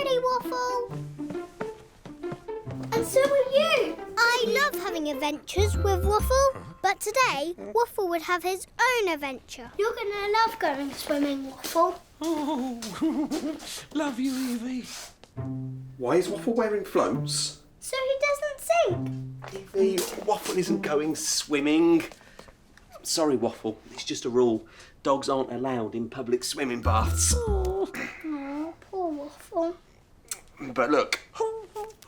ready, Waffle. And so are you. I love having adventures with Waffle, but today Waffle would have his own adventure. You're going to love going swimming, Waffle. Oh, love you, Evie. Why is Waffle wearing floats? So he doesn't sink. Evie, Waffle isn't going swimming. I'm sorry, Waffle. It's just a rule. Dogs aren't allowed in public swimming baths. Oh, poor Waffle. But look,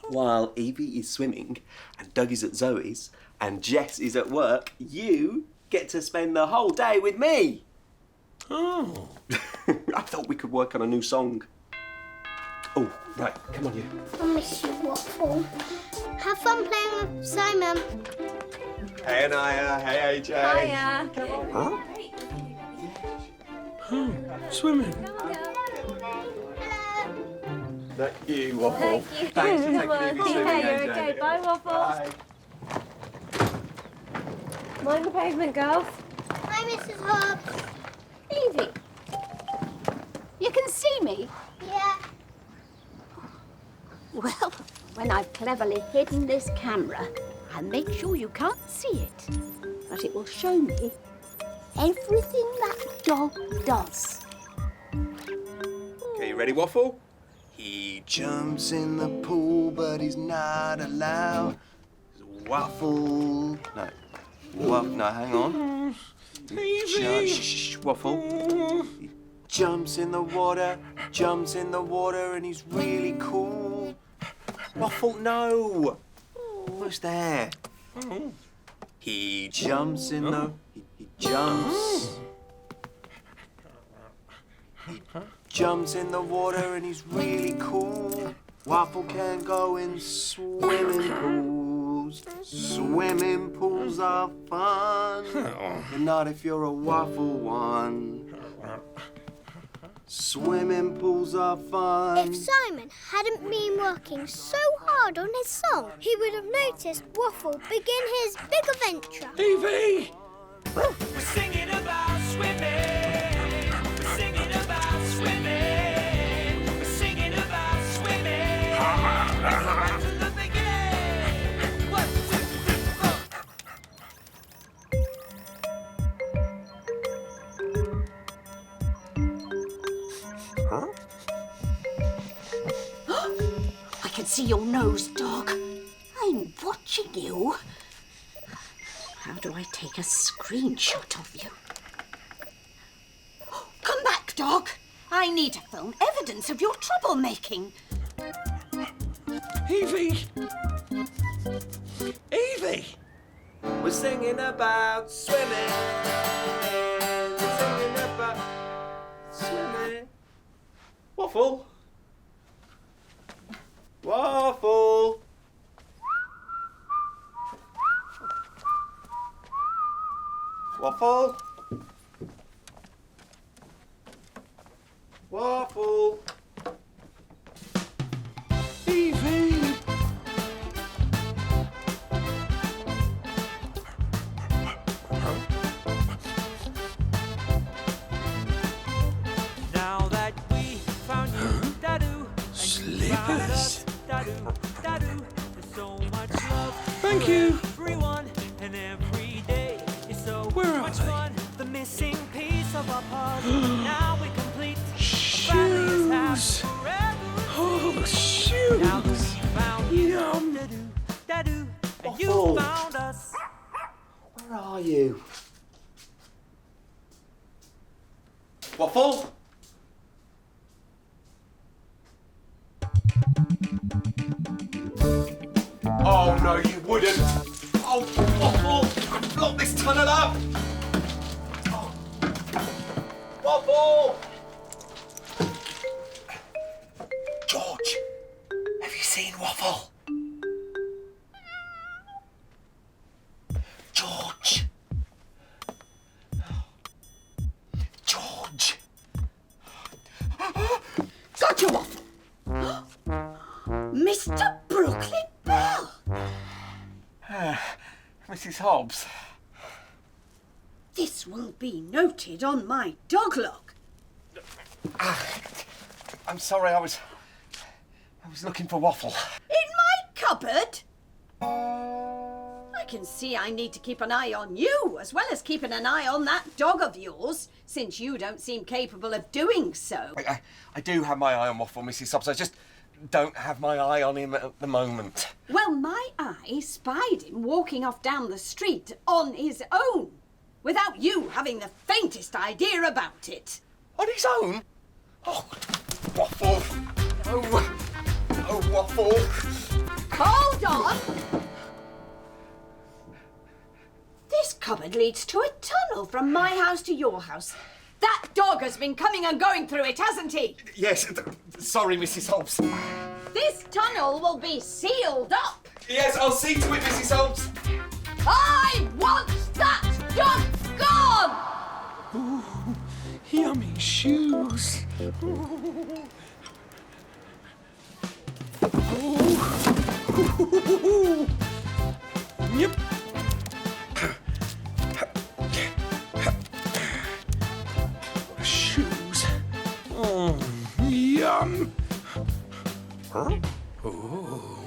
while Evie is swimming and Doug is at Zoe's and Jess is at work, you get to spend the whole day with me. Oh. I thought we could work on a new song. Oh, right, come on, you. I miss you, Waffle. Have fun playing with Simon. Hey, Anaya. Hey, AJ. Hiya. Huh? Oh, swimming. Thank you, Waffle. Thank you. Thanks for Come on, taking me take swimming, care, you're AJ. okay. Bye, Waffle. Bye. Mind the pavement, girls. Hi, Mrs Hobbs. Evie, you can see me? Yeah. Well, when I've cleverly hidden this camera, I'll make sure you can't see it. But it will show me everything that dog does. Okay, you ready, Waffle? He jumps in the pool, but he's not allowed. Waffle. No, hang on. Evie. Shh, Waffle. He jumps in the water, and he's really cool. Waffle, no. What's there? Oh. He jumps in the... He jumps. He jumps in the water and he's really cool. Waffle can go in swimming pools. Swimming pools are fun, but not if you're a Waffle one. Swimming pools are fun. If Simon hadn't been working so hard on his song, he would have noticed Waffle begin his big adventure. Evie! We're singing about swimming. We're singing about swimming. We're singing about swimming. Back to the beginning. 1, 2, 3, 4. Huh? I can see your nose, dog. I'm watching you. How do I take a screenshot of you? Come back, dog. I need to film evidence of your troublemaking. Evie! Evie! We're singing about swimming. We're singing about swimming. Waffle. Waffle. Waffle. Waffle. Evie! Now that we found you, da-doo, Slippers. da-doo, da-doo, there's so much love. Thank you. Everyone and every day is so Where are much they? fun. The missing piece of our puzzle now we complete. Our families have Shoes. forever. Oh, Now that shoes. we found you, Yum. da-doo, da-doo, and you Waffle. found us. Where are you? Waffle? Oh, no, you wouldn't. Oh, Waffle! Block this tunnel up! Oh. Waffle! George, have you seen Waffle? George! George! Gotcha, Waffle. Mr. Brooklyn Bell. Mrs Hobbs. This will be noted on my dog log. I'm sorry, I was I was looking for Waffle. In my cupboard? I can see I need to keep an eye on you, as well as keeping an eye on that dog of yours, since you don't seem capable of doing so. I do have my eye on Waffle, Mrs Hobbs. I just don't have my eye on him at the moment. Well, my eye spied him walking off down the street on his own, without you having the faintest idea about it. On his own? Oh, Waffle. Oh, Waffle. Hold on! This cupboard leads to a tunnel from my house to your house. That dog has been coming and going through it, hasn't he? Yes, sorry, Mrs Hobbs. This tunnel will be sealed up. Yes, I'll see to it, Mrs Hobbs. I want that dog gone! Ooh, yummy shoes. Ooh. Yep. Shoes. Oh, yum. Huh? Oh.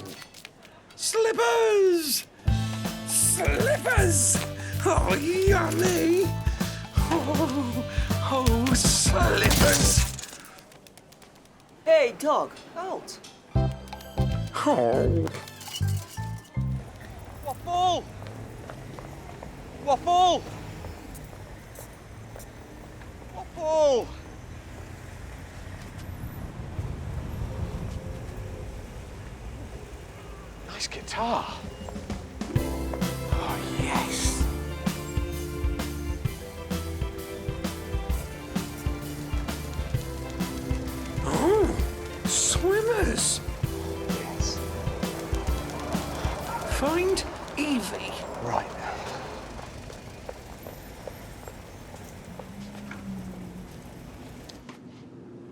Slippers. Slippers. Oh, yummy. Oh, slippers. Hey, dog, out. Oh. Waffle! Waffle! Waffle! Nice guitar. Oh, yes. Oh, swimmers. Yes. Find Evie. Right.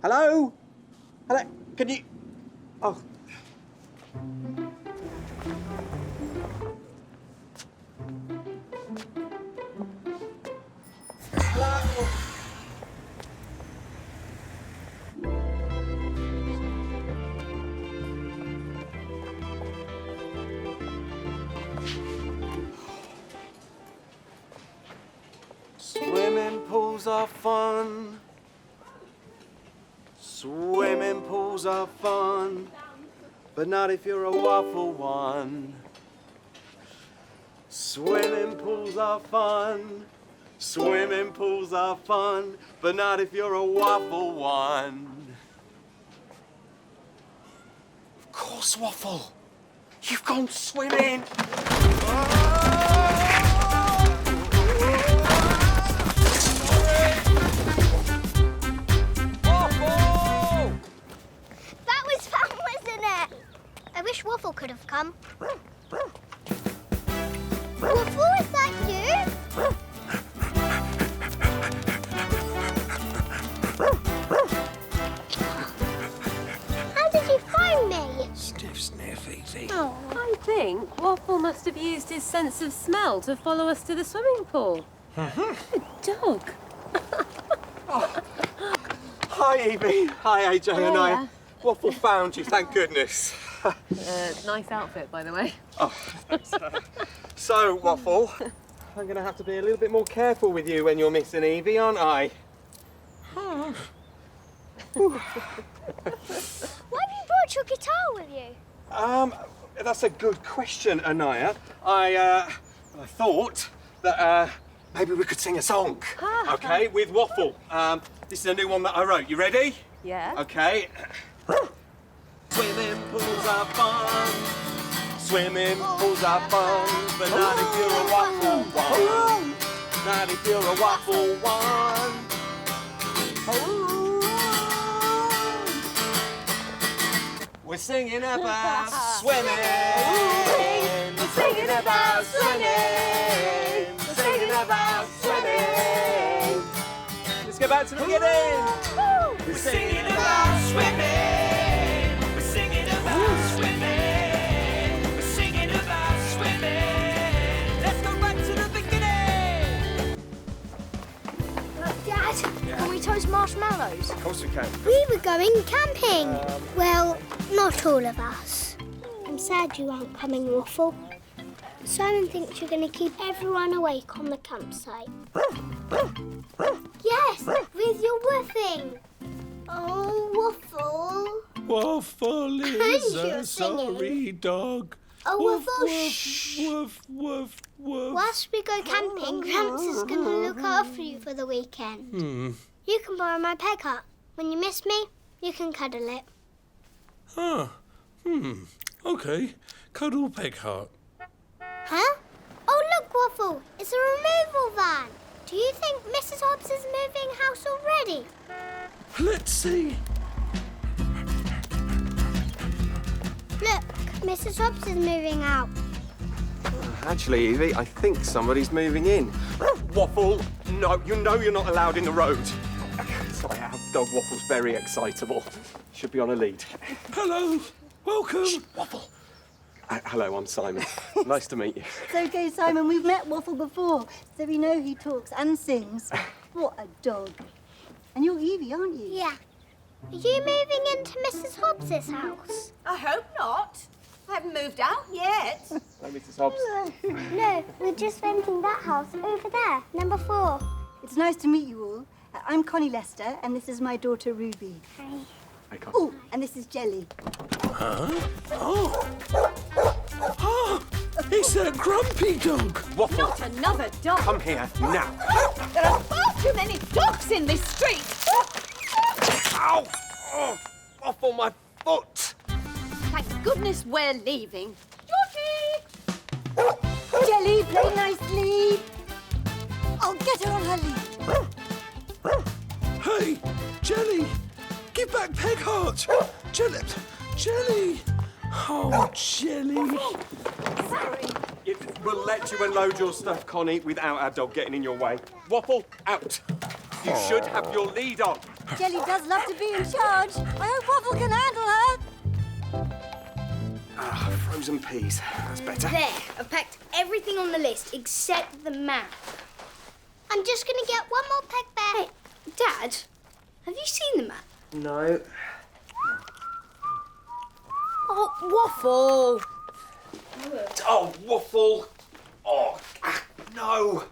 Hello? Hello? Can you... Oh. Hello? Swimming pools are fun. Swimming pools are fun, but not if you're a waffle one. Swimming pools are fun. Swimming pools are fun, but not if you're a waffle one. Of course, Waffle. You've gone swimming. That was fun, wasn't it? I wish Waffle could have come. Waffle, is that you? How did you find me? Sniff, sniff, Evie. Oh. I think Waffle must have used his sense of smell to follow us to the swimming pool. Good dog. Hi, Evie. Hi, AJ and I. Hiya. Waffle found you, thank goodness. Nice outfit, by the way. So, Waffle, I'm going to have to be a little bit more careful with you when you're missing Evie, aren't I? Why have you brought your guitar with you? That's a good question, Anaya. I thought that maybe we could sing a song, okay, with Waffle. This is a new one that I wrote. You ready? Yeah. Okay. Swimming pools are fun. Swimming pools are fun, but not if you're a waffle one. Not if you're a waffle one. We're singing about swimming. We're singing about swimming. We're singing about swimming. Let's go back to the beginning. We're singing about swimming. We're singing about swimming. We're singing about swimming. Let's go back to the beginning. Dad, can we toast marshmallows? Of course we can. We were going camping. Well, not Not all of us. I'm sad you aren't coming, Waffle. Simon thinks you're going to keep everyone awake on the campsite. Yes, with your woofing. Oh, Waffle. Waffle is You're a sorry singing. dog. Oh, Woof, Waffle, woof, shh. woof, woof, woof. Whilst we go camping, Gramps is going to look after you for the weekend. You can borrow my peg hut. When you miss me, you can cuddle it. Okay. Cuddle peg heart. Huh? Oh, look, Waffle. It's a removal van. Do you think Mrs Hobbs is moving house already? Let's see. Look, Mrs Hobbs is moving out. Actually, Evie, I think somebody's moving in. Waffle, no, you know you're not allowed in the road. Sorry, our dog Waffle's very excitable. Should be on a lead. Hello. Welcome. Waffle. Hello, I'm Simon. Nice to meet you. It's okay, Simon. We've met Waffle before, so we know he talks and sings. What a dog. And you're Evie, aren't you? Yeah. Are you moving into Mrs Hobbs's house? I hope not. I haven't moved out yet. Hello, Mrs Hobbs. No, we're just renting that house over there, number 4. It's nice to meet you all. I'm Connie Lester, and this is my daughter Ruby. Hi. Hey, Con. Oh, and this is Jelly. It's that grumpy dog. Waffle, Not another dog. come here now. There are far too many dogs in this street. Ow! Oh, Waffle, my foot. Thank goodness we're leaving. Georgie! Jelly, play nicely. I'll get her on her lead. Hey, Jelly. Give back peg heart. Jelly. Oh, Jelly. We'll let you unload your stuff, Connie, without our dog getting in your way. Waffle, out. You should have your lead on. Jelly does love to be in charge. I hope Waffle can handle her. Frozen peas. That's better. There, I've packed everything on the list except the map. I'm just going to get one more peg back. Hey, Dad, have you seen the map? No. Oh, Waffle. Oh, Waffle. Oh, no.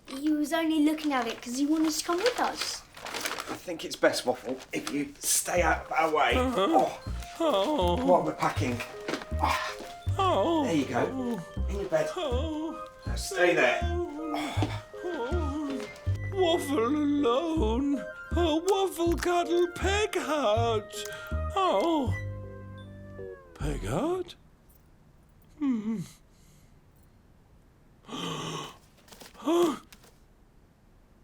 He was only looking at it because he wanted to come with us. I think it's best, Waffle, if you stay out of our way. Oh. While we're packing. Oh. There you go. In your bed. Oh. Now stay there. Waffle alone. Oh, Waffle cuddle peg heart. Oh. Peg heart?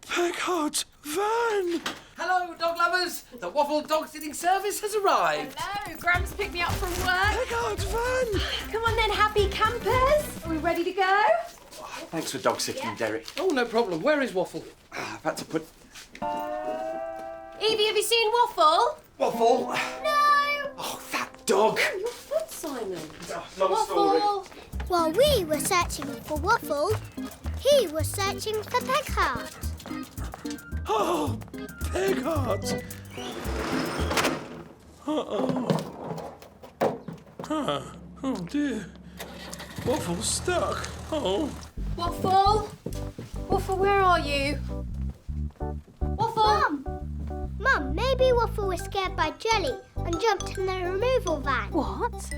Peg heart van. Hello, dog lovers. The Waffle dog sitting service has arrived. Hello, Gramps picked me up from work. Peg heart van. Come on then, happy campers. Are we ready to go? Thanks for dog sitting, Derek. Oh, no problem. Where is Waffle? I've had to put Evie, have you seen Waffle? Waffle. No! Oh, that dog. Your foot, Simon. Long story. Waffle. While we were searching for Waffle, he was searching for Peg Heart. Oh, peg heart. Oh dear. Waffle's stuck. Oh. Waffle. Waffle, where are you? Waffle. Mum, maybe Waffle was scared by Jelly and jumped in the removal van. What?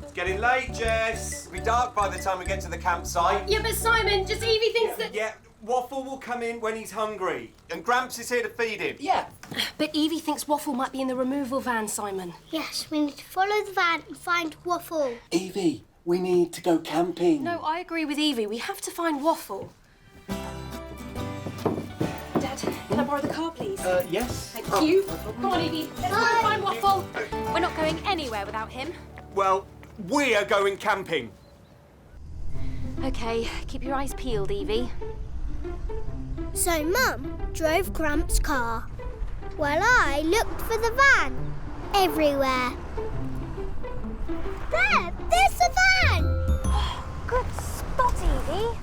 It's getting late, Jess. It'll be dark by the time we get to the campsite. Yeah, but Simon, just Evie thinks that... Yeah, Waffle will come in when he's hungry. And Gramps is here to feed him. Yeah. But Evie thinks Waffle might be in the removal van, Simon. Yes, we need to follow the van and find Waffle. Evie, we need to go camping. No, I agree with Evie. We have to find Waffle. Dad, can I borrow the car, please? Yes. Thank you. Come on, Evie. Let's go find Waffle. We're not going anywhere without him. Well, we are going camping. Okay, keep your eyes peeled, Evie. So Mum drove Gramps' car, while I looked for the van everywhere. There's the van! Good spot, Evie.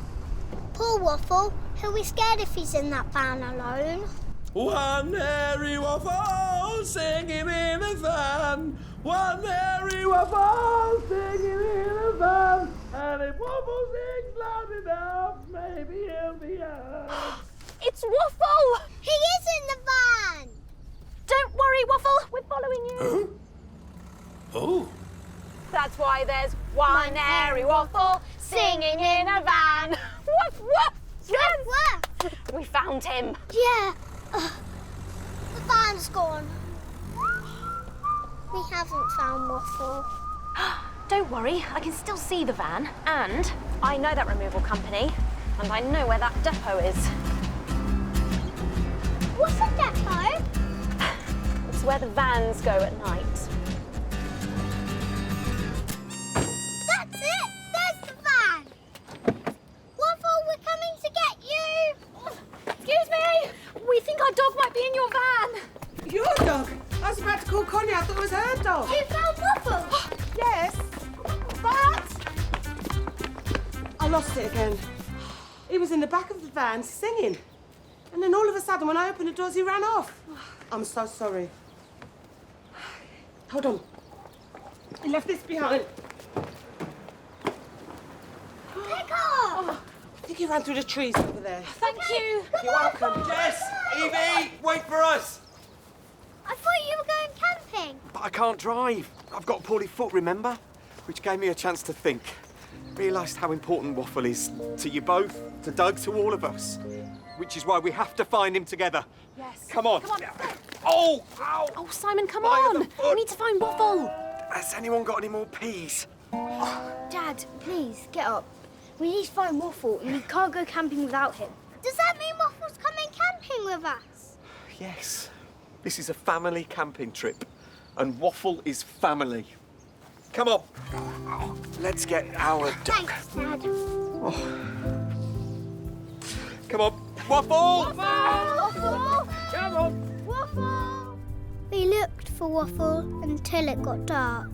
Poor Waffle. He'll be scared if he's in that van alone. One hairy waffle singing in a van. One hairy waffle singing in a van. And if Waffle sings loud enough, maybe he'll be heard. It's Waffle! He is in the van! Don't worry, Waffle. We're following you. Huh? Oh. That's why there's one hairy Waffle singing in a van. Woof, woof. Yes! Woof! We found him. Yeah. The van's gone. We haven't found Waffle. Don't worry, I can still see the van. And I know that removal company. And I know where that depot is. What's a depot? It's where the vans go at night. That's it! There's the van! Waffle, we're coming to get you! Excuse me! We think our dog might be in your van. Your dog? I was about to call Connie. I thought it was her dog. You found Waffle! Yes, but I lost it again. He was in the back of the van singing. And then all of a sudden, when I opened the doors, he ran off. I'm so sorry. Hold on. He left this behind. Pick up! I think he ran through the trees over there. Thank you. You're welcome. Jess! Evie! Wait for us! I thought you were going camping. But I can't drive. I've got a poorly foot, remember? Which gave me a chance to think. Realised how important Waffle is to you both, to Doug, to all of us. Which is why we have to find him together. Yes. Come on. Come on. Oh! Ow! Oh, Simon, come Fire on. the foot. We need to find Waffle. Has anyone got any more peas? Dad, please, get up. We need to find Waffle and we can't go camping without him. Does that mean Waffle's coming camping with us? Yes. This is a family camping trip. And Waffle is family. Come on. Let's get our dog. Thanks, Dad. Come on. Waffle! Waffle! Come on. Waffle! We looked for Waffle until it got dark.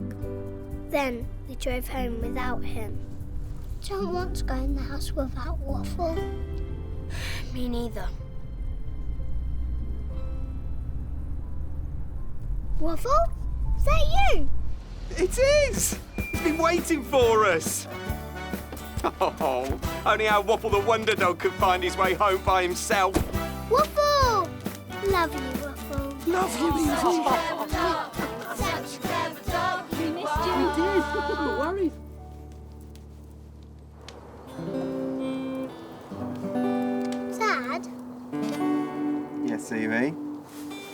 Then we drove home without him. Don't want to go in the house without Waffle. Me neither. Waffle? Is that you? It is! He's been waiting for us. Oh, only our Waffle the Wonderdog could find his way home by himself. Waffle! Love you, Waffle. Love you, Evie. Such a clever dog. We missed you. We did. Don't worry. Dad, Yes, Evie?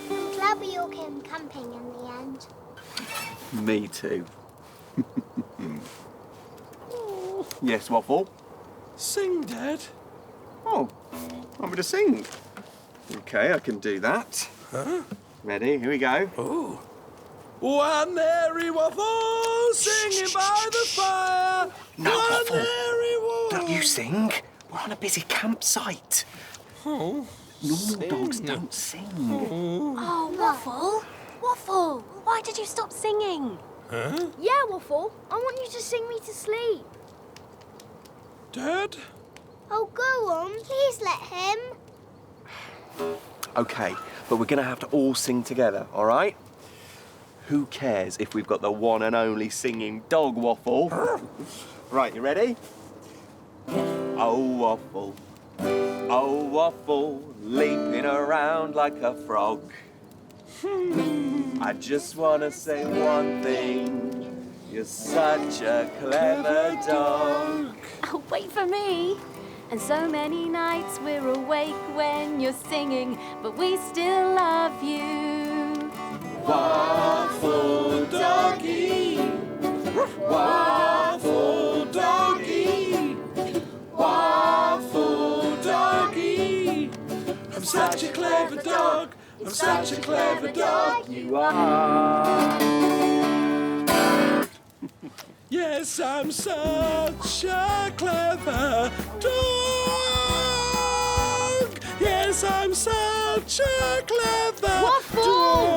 I'm glad we all came camping in the end. Me too. Yes, Waffle? Sing, Dad. Oh, want me to sing? Okay, I can do that. Huh? Ready? Here we go. Oh. One hairy waffle singing by the fire. No, One Waffle. hairy waffle. Don't you sing. We're on a busy campsite. Oh. Normal dogs don't sing. Oh, Waffle. Waffle, why did you stop singing? Huh? Yeah, Waffle. I want you to sing me to sleep. Dad? Oh, go on. Please let him. Okay, but we're going to have to all sing together, all right? Who cares if we've got the one and only singing dog, Waffle? Right, you ready? Oh, Waffle. Oh, Waffle, leaping around like a frog. I just want to say one thing. You're such a clever dog. Oh, wait for me. And so many nights we're awake when you're singing, but we still love you. Waffle doggy. Waffle doggy. Waffle doggy. I'm such a clever dog. I'm such a clever dog. You are. Yes, I'm such a clever dog. Yes, I'm such a clever Waffle! dog.